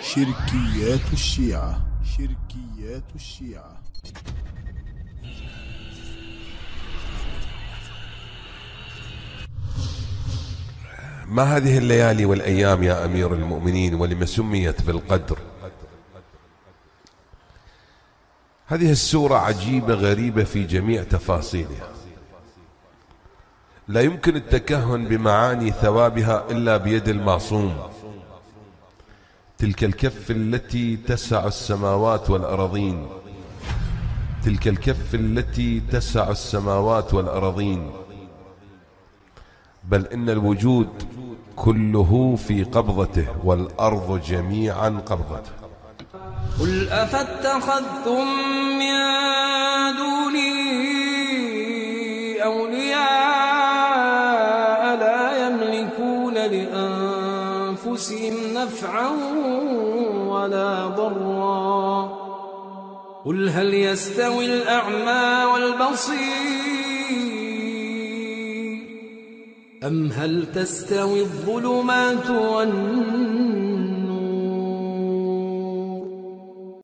شركيات الشيعة. شركيات الشيعة. ما هذه الليالي والأيام يا أمير المؤمنين ولم سميت بالقدر؟ هذه السورة عجيبة غريبة في جميع تفاصيلها، لا يمكن التكهن بمعاني ثوابها إلا بيد المعصوم. تلك الكف التي تسع السماوات والأراضين، تلك الكف التي تسع السماوات والأراضين، بل إن الوجود كله في قبضته والأرض جميعا قبضته. قل أفاتخذتم من دوني أولياء لا يملكون لأنفسهم نفعا ولا ضرا قل هل يستوي الأعمى والبصير أم هل تستوي الظلمات والنور